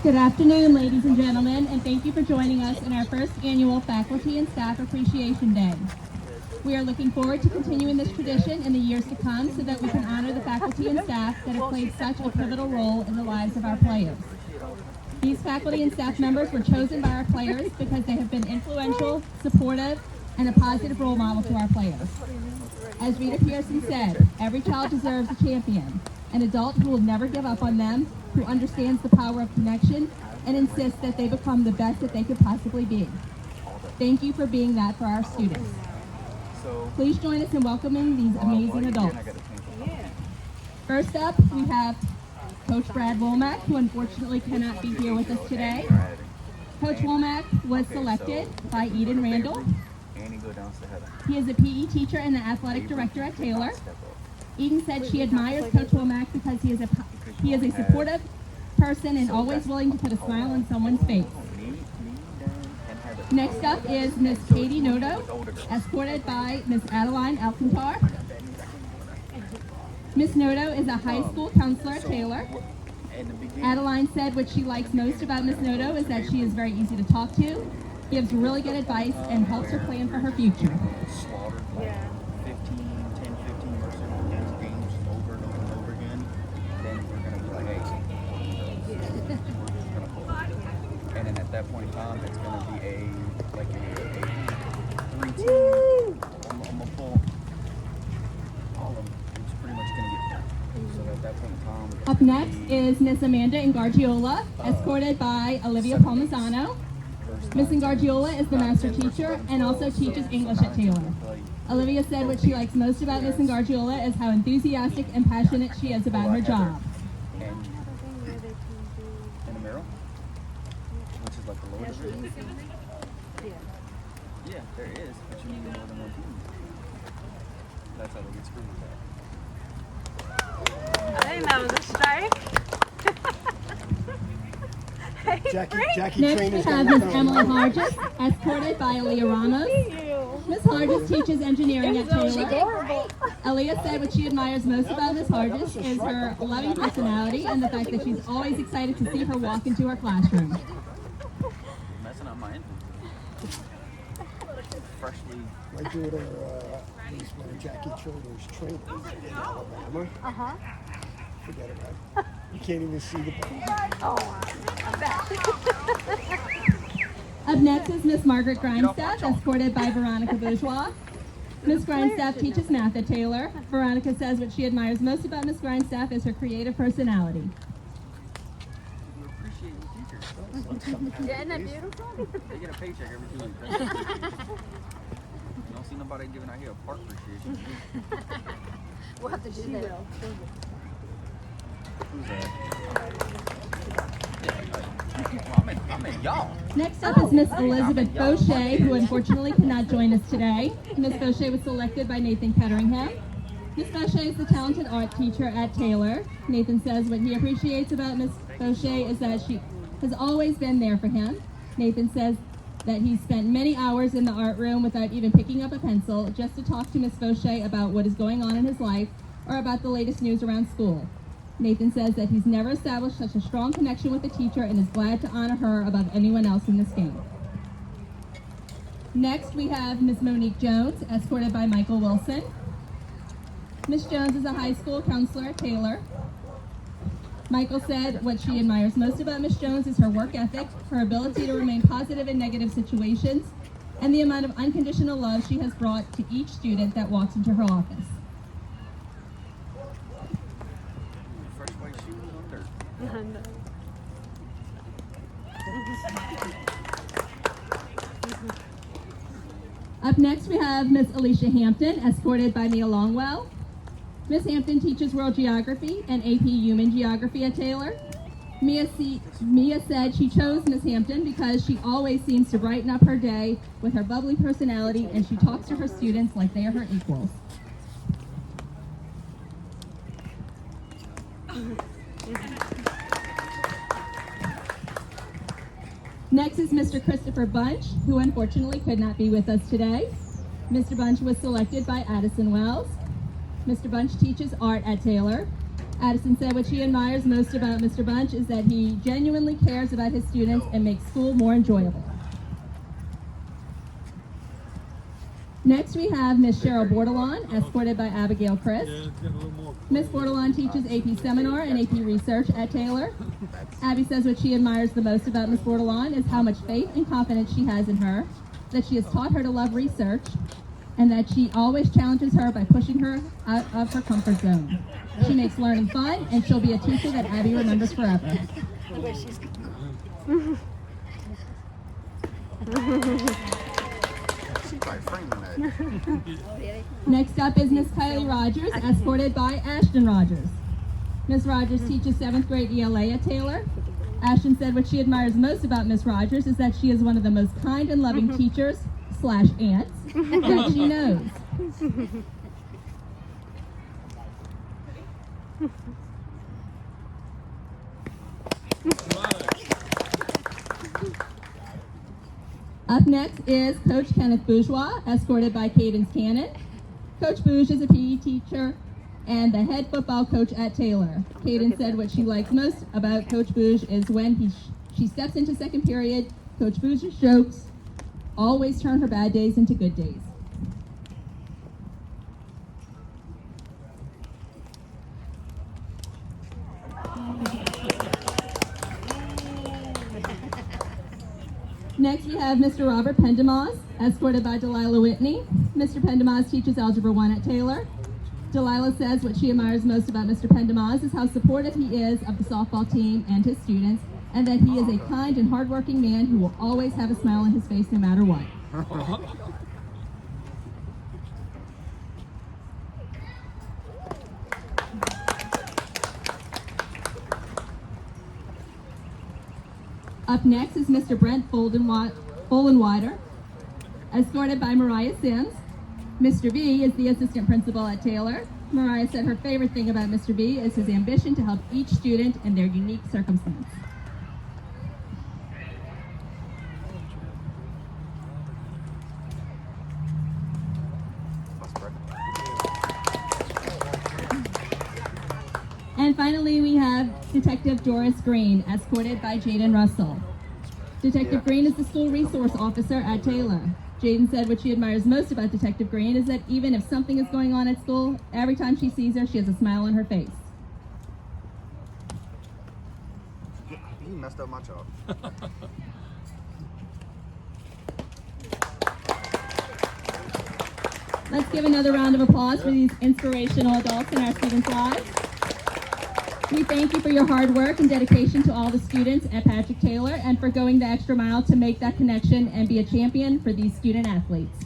Good afternoon, ladies and gentlemen, and thank you for joining us in our first annual Faculty and Staff Appreciation Day. We are looking forward to continuing this tradition in the years to come so that we can honor the faculty and staff that have played such a pivotal role in the lives of our players. These faculty and staff members were chosen by our players because they have been influential, supportive, and a positive role model to our players. As Rita Pearson said, every child deserves a champion, an adult who will never give up on them, who understands the power of connection, and insists that they become the best that they could possibly be. Thank you for being that for our students. Please join us in welcoming these amazing adults. First up, we have Coach Brad Womack, who unfortunately cannot be here with us today. Coach Womack was selected by Eden Randall. He is a PE teacher and the athletic director at Taylor. Eden said she admires Coach Womack because he is a supportive person and always willing to put a smile on someone's face. Next up is Miss Katie Noto, escorted by Miss Adeline Alcantar. Miss Noto is a high school counselor at Taylor. Adeline said what she likes most about Miss Noto is that she is very easy to talk to, gives really good advice, and helps her plan for her future. Yeah. 15 or so games over and over and over again, then we're going to be like, hey, we're going to pull it. And then at that point in time, it's going to be a 3-team. I'm going to pull all of them. It's pretty much going to get done. So at that point in time, Up next is Miss Amanda Ingargiola, escorted by Olivia Palmisano. Miss Ingargiola is the master teacher and also teaches English at Taylor. Olivia said what she likes most about Miss Ingargiola is how enthusiastic and passionate she is about her job. And a Merrill, which is like the lower division. Yeah, there is, but you need more than one team. That's how they get screwed with that. I didn't know it was a strike. Jackie Next we Trainer's have got Miss Emily Hargis, escorted by Aaliyah Ramos. Miss Hargis teaches engineering at Taylor. Aaliyah said what she admires most about Miss Hargis is her loving personality and the fact that she's always excited to see her walk into her classroom. Messing up my engine. Freshly. My daughter is one of Jackie Trainer's trainers in Alabama. Forget about it. You can't even see the ball. Up next is Miss Margaret Grindstaff, escorted by Veronica Bourgeois. Miss Grindstaff teaches math at Taylor. Veronica says what she admires most about Miss Grindstaff is her creative personality. You appreciate your teachers. Isn't that beautiful? They get a paycheck every 2 weeks. You don't see nobody giving out here a park appreciation. We'll have to do that. Who's that? I'm in y'all. Next up is Miss Elizabeth Fauché, who unfortunately cannot join us today. Miss Fauché was selected by Nathan Ketteringham. Miss Fauché is the talented art teacher at Taylor. Nathan says what he appreciates about Miss Fauché is that she has always been there for him. Nathan says that he spent many hours in the art room without even picking up a pencil just to talk to Miss Fauché about what is going on in his life or about the latest news around school. Nathan says that he's never established such a strong connection with the teacher and is glad to honor her above anyone else in this game. Next, we have Miss Monique Jones, escorted by Michael Wilson. Miss Jones is a high school counselor at Taylor. Michael said what she admires most about Miss Jones is her work ethic, her ability to remain positive in negative situations, and the amount of unconditional love she has brought to each student that walks into her office. Fresh white shoes on dirt. Up next, we have Miss Alicia Hampton, escorted by Mia Longwell. Miss Hampton teaches World Geography and AP Human Geography at Taylor. Mia said she chose Miss Hampton because she always seems to brighten up her day with her bubbly personality, and she talks to her students like they are her equals. Next is Mr. Christopher Bunch, who unfortunately could not be with us today. Mr. Bunch was selected by Addison Wells. Mr. Bunch teaches art at Taylor. Addison said what she admires most about Mr. Bunch is that he genuinely cares about his students and makes school more enjoyable. Next, we have Miss Cheryl Bordelon, escorted by Abigail Chris. Miss Bordelon teaches AP Seminar and AP Research at Taylor. Abby says what she admires the most about Miss Bordelon is how much faith and confidence she has in her, that she has taught her to love research, and that she always challenges her by pushing her out of her comfort zone. She makes learning fun, and she'll be a teacher that Abby remembers forever. She's probably framing that. Next up is Miss Kylie Rogers, escorted by Ashton Rogers. Miss Rogers teaches 7th grade ELA at Taylor. Ashton said what she admires most about Miss Rogers is that she is one of the most kind and loving teachers / aunts that she knows. Up next is Coach Kenneth Bourgeois, escorted by Cadence Cannon. Coach Bouge is a PE teacher and the head football coach at Taylor. Cadence said what she likes most about Coach Bouge is when she steps into second period, Coach Bouge's jokes always turn her bad days into good days. Next, we have Mr. Robert Pendemas, escorted by Delilah Whitney. Mr. Pendemas teaches Algebra 1 at Taylor. Delilah says what she admires most about Mr. Pendemas is how supportive he is of the softball team and his students, and that he is a kind and hardworking man who will always have a smile on his face no matter what. Up next is Mr. Brent Follenwider, escorted by Mariah Sims. Mr. B is the assistant principal at Taylor. Mariah said her favorite thing about Mr. B is his ambition to help each student in their unique circumstance. And finally, we have Detective Doris Green, escorted by Jaden Russell. Detective Green is the school resource officer at Taylor. Jaden said what she admires most about Detective Green is that even if something is going on at school, every time she sees her, she has a smile on her face. You messed up my job. Let's give another round of applause for these inspirational adults in our students' lives. We thank you for your hard work and dedication to all the students at Patrick Taylor and for going the extra mile to make that connection and be a champion for these student athletes.